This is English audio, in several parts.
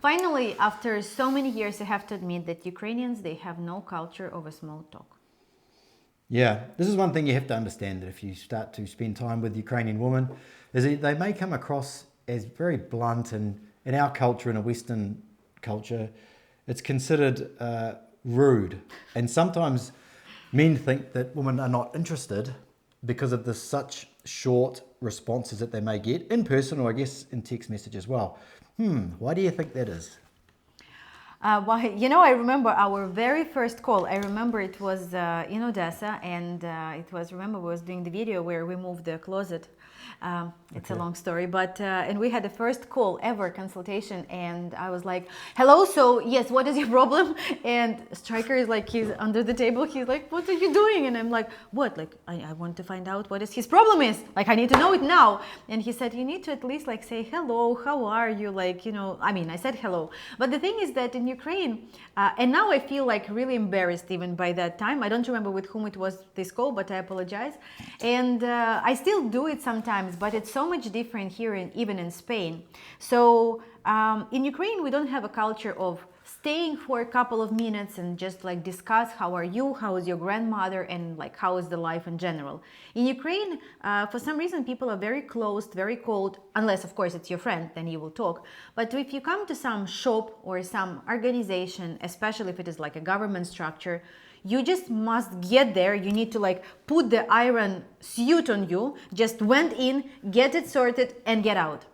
Finally, after so many years, I have to admit that Ukrainians, they have no culture of a small talk. Yeah, this is one thing you have to understand, that if you start to spend time with Ukrainian women, is that they may come across as very blunt, and in our culture, in a Western culture, it's considered rude. And sometimes men think that women are not interested because of the such short responses that they may get in person, or I guess in text message as well. Why do you think that is? I remember our very first call. I remember it was in Odessa, and remember, we was doing the video where we moved the closet. It's a long story, but and we had the first call ever, consultation, and I was like, hello, so yes, what is your problem? And Stryker is like, he's under the table, he's like, what are you doing? And I'm like, what? Like, I want to find out what is his problem is. Like, I need to know it now. And he said, you need to at least like say hello, how are you? Like, I said hello. But the thing is that in Ukraine, and now I feel like really embarrassed even by that time. I don't remember with whom it was this call, but I apologize. And I still do it sometimes, but it's so much different here, even in Spain. So in Ukraine, we don't have a culture of staying for a couple of minutes and just like discuss how are you, how is your grandmother, and like how is the life in general. In Ukraine, for some reason, people are very closed, very cold, unless of course it's your friend, then you will talk. But if you come to some shop or some organization, especially if it is like a government structure, you just must get there. You need to like put the iron suit on you, just went in, get it sorted, and get out.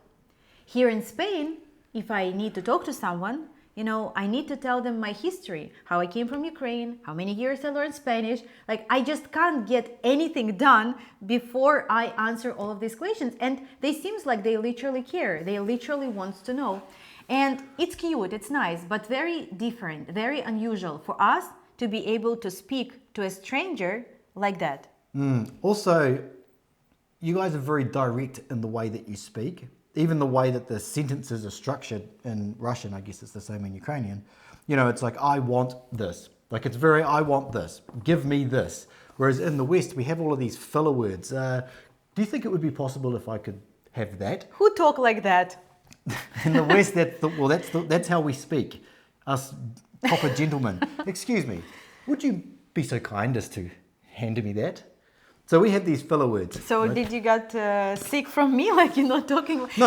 Here in Spain, if I need to talk to someone, I need to tell them my history, how I came from Ukraine, how many years I learned Spanish. Like, I just can't get anything done before I answer all of these questions. And they seems like they literally care. They literally want to know. And it's cute, it's nice, but very different, very unusual for us to be able to speak to a stranger like that. Also, you guys are very direct in the way that you speak. Even the way that the sentences are structured in Russian, I guess it's the same in Ukrainian. It's like, I want this. Like, it's very, I want this. Give me this. Whereas in the West, we have all of these filler words. Do you think it would be possible if I could have that? Who talk like that? In the West, that's how we speak. Us proper gentlemen. Excuse me, would you be so kind as to hand me that? So we have these filler words. So right? Did you get sick from me? Like, you're not talking? No.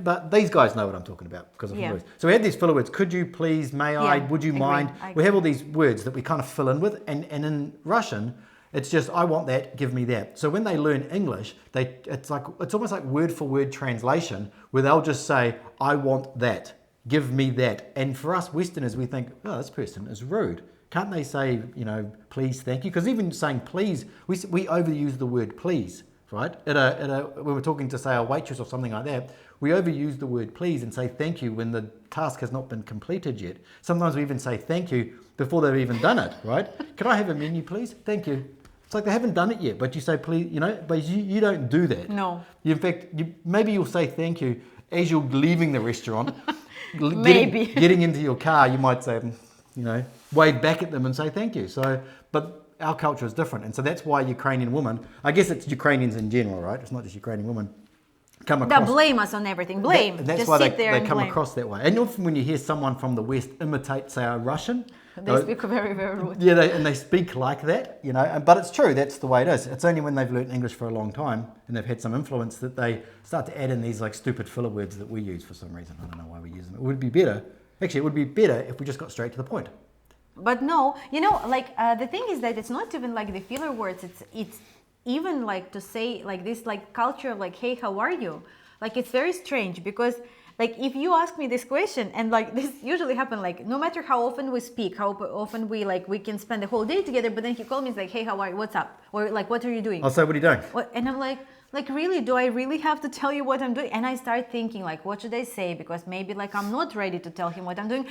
But these guys know what I'm talking about because of filler words. So we have these filler words. Could you please? May I? Would you mind? We have all these words that we kind of fill in with, and in Russian, it's just, I want that. Give me that. So when they learn English, it's almost like word for word translation, where they'll just say, I want that. Give me that. And for us Westerners, we think, oh, this person is rude. Can't they say, please, thank you? Because even saying please, we overuse the word please, right? When we're talking to, say, a waitress or something like that, we overuse the word please and say thank you when the task has not been completed yet. Sometimes we even say thank you before they've even done it, right? Can I have a menu, please? Thank you. It's like they haven't done it yet, but you say please, but you don't do that. No. In fact, maybe you'll say thank you as you're leaving the restaurant. Maybe. Getting into your car, you might say, wave back at them and say thank you. So, but our culture is different. And so that's why Ukrainian women, I guess it's Ukrainians in general, right? It's not just Ukrainian women, come across. They blame us on everything. Blame. That's just why sit they come blame. across that way. And often when you hear someone from the West imitate, say, a Russian, they speak very, very rude. Yeah, they speak like that, but it's true. That's the way it is. It's only when they've learned English for a long time and they've had some influence that they start to add in these like stupid filler words that we use for some reason. I don't know why we use them. It would be better if we just got straight to the point. But no, the thing is that it's not even like the filler words. It's even like to say like this, like culture of like, hey, how are you? Like, it's very strange because like if you ask me this question, and like this usually happen, like no matter how often we speak, how often we can spend the whole day together, but then he called me, it's like, hey, how are you? What's up? Or like, what are you doing? I'll say, what are you doing? And I'm like, really, do I really have to tell you what I'm doing? And I start thinking like, what should I say? Because maybe like I'm not ready to tell him what I'm doing,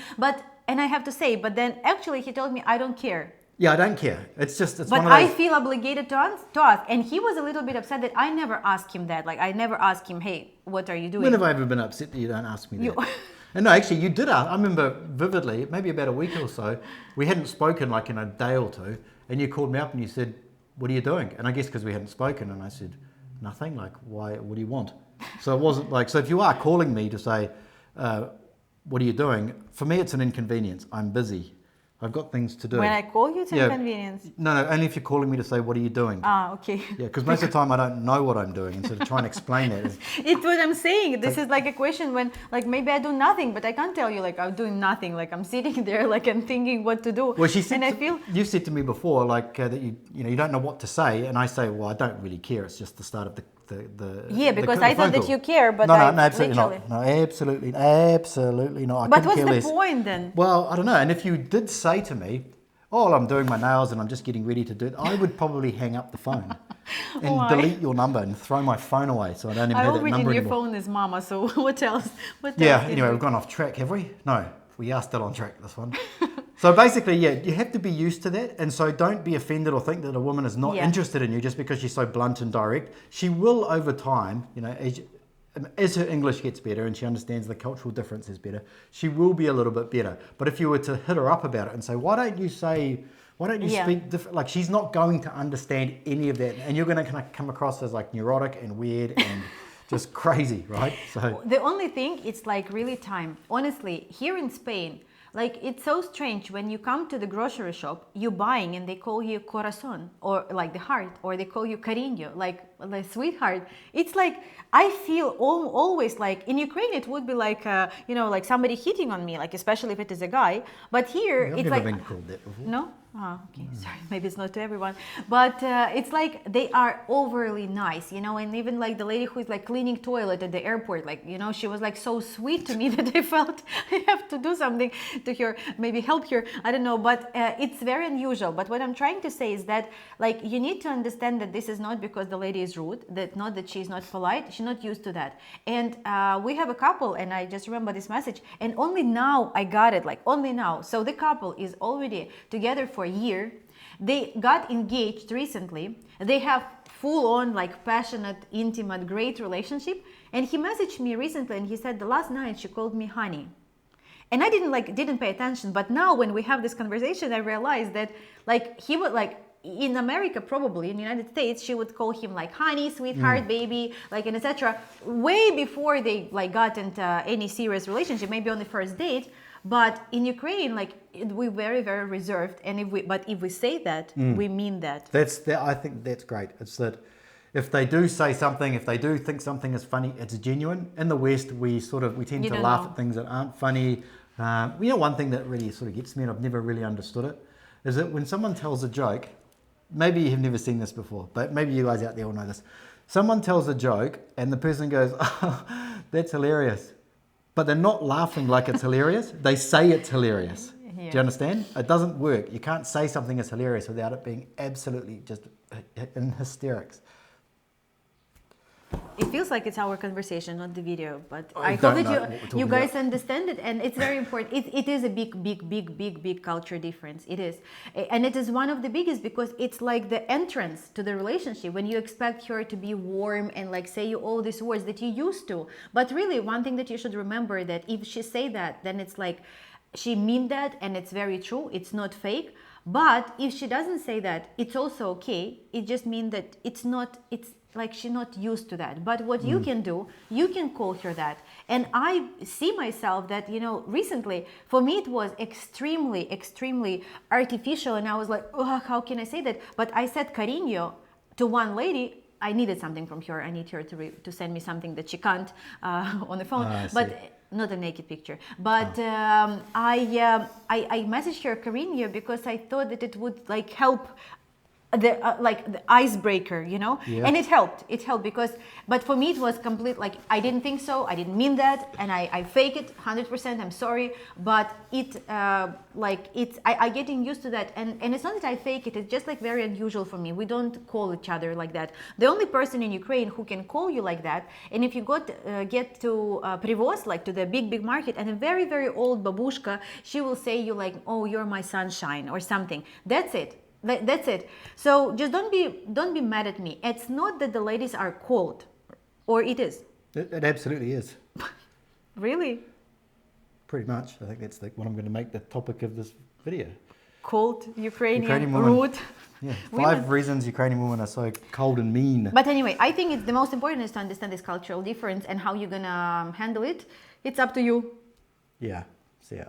and I have to say, but then actually he told me, I don't care. Yeah, I don't care. It's but one of those... I feel obligated to ask. And he was a little bit upset that I never asked him that. Like, I never asked him, hey, what are you doing? When have I ever been upset that you don't ask me that? And no, actually, you did ask. I remember vividly, maybe about a week or so, we hadn't spoken like in a day or two, and you called me up and you said, what are you doing? And I guess because we hadn't spoken, and I said, nothing. Like, why? What do you want? So it wasn't like, so if you are calling me to say, what are you doing? For me, it's an inconvenience. I'm busy. I've got things to do. When I call you, it's inconvenience. No, only if you're calling me to say, what are you doing? Ah, okay. Yeah, because most of the time I don't know what I'm doing, and so to try and explain that is... It's what I'm saying. This is like a question when, like, maybe I do nothing, but I can't tell you, like, I'm doing nothing. Like, I'm sitting there, like, and thinking what to do. Well, she said, and you've said to me before, like, that you don't know what to say, and I say, well, I don't really care. It's just the start of the because I thought that you care, but no, absolutely not. No, absolutely not. But what's the point then? Well, I don't know. And if you did say to me, oh, I'm doing my nails and I'm just getting ready to do it, I would probably hang up the phone and delete your number and throw my phone away so I don't even have that number anymore. Your phone is mama, so what else? Anyway, we've gone off track, have we? No, we are still on track, this one. So basically, you have to be used to that. And so don't be offended or think that a woman is not interested in you just because she's so blunt and direct. She will over time, as her English gets better and she understands the cultural differences better, she will be a little bit better. But if you were to hit her up about it and say, why don't you speak different, like she's not going to understand any of that. And you're going to kind of come across as like neurotic and weird and just crazy, right? So the only thing, it's like really time. Honestly, here in Spain, like, it's so strange when you come to the grocery shop, you're buying and they call you corazón, or like the heart, or they call you cariño, like sweetheart. It's like, I feel always like, in Ukraine it would be like, like somebody hitting on me, like especially if it is a guy. But here I've it's never like... been called that before. No? Oh, okay, sorry, maybe it's not to everyone, but it's like they are overly nice, and even like the lady who is like cleaning toilet at the airport, like, she was like so sweet to me that I felt I have to do something to her, maybe help her, I don't know, but it's very unusual. But what I'm trying to say is that, like, you need to understand that this is not because the lady is rude, that not that she's not polite, she's not used to that. And we have a couple, and I just remember this message, and only now I got it, like only now. So the couple is already together for a year. They got engaged recently. They have full-on, like, passionate, intimate, great relationship. And he messaged me recently and he said the last night she called me honey. And I didn't pay attention, but now when we have this conversation, I realized that, like, he would, like, in America, probably in the United States, she would call him like honey, sweetheart, baby, like, and etc. way before they like got into any serious relationship, maybe on the first date. But in Ukraine, like, we're very, very reserved, and if we say that, we mean that. I think that's great. It's that if they do say something, if they do think something is funny, it's genuine. In the West, we tend to laugh at things that aren't funny. One thing that really sort of gets me, and I've never really understood it, is that when someone tells a joke, maybe you've never seen this before, but maybe you guys out there will know this. Someone tells a joke, and the person goes, "Oh, that's hilarious." But they're not laughing like it's hilarious. They say it's hilarious. Yeah. Do you understand? It doesn't work. You can't say something is hilarious without it being absolutely just in hysterics. It feels like it's our conversation, not the video, but I hope that you guys understand it, and it's very important. It is a big culture difference. It is, and it is one of the biggest, because it's like the entrance to the relationship when you expect her to be warm and like say you all these words that you used to. But really, one thing that you should remember, that if she say that, then it's like she mean that, and it's very true. It's not fake. But if she doesn't say that, it's also okay. It just means that it's like she's not used to that. But what you can do, you can call her that. And I see myself that, recently, for me it was extremely artificial, and I was like, oh, how can I say that? But I said cariño to one lady. I needed something from her. I need her to send me something that she can't on the phone. But not a naked picture. But I messaged her cariño because I thought that it would like help the icebreaker, and it helped because, but for me it was complete, like, I didn't think so, I didn't mean that, and I fake it 100%, I'm sorry, but I getting used to that, and it's not that I fake it, it's just like very unusual for me. We don't call each other like that. The only person in Ukraine who can call you like that, and if you get to Privoz, like to the big market, and a very, very old babushka, she will say you like, oh, you're my sunshine or something. That's it. That's it. So just don't be mad at me. It's not that the ladies are cold, or it is. It absolutely is. Really? Pretty much. I think that's what I'm going to make the topic of this video. Cold Ukrainian rude. Yeah, 5 reasons Ukrainian women are so cold and mean. But anyway, I think it's the most important is to understand this cultural difference, and how you're gonna handle it. It's up to you. Yeah. See ya.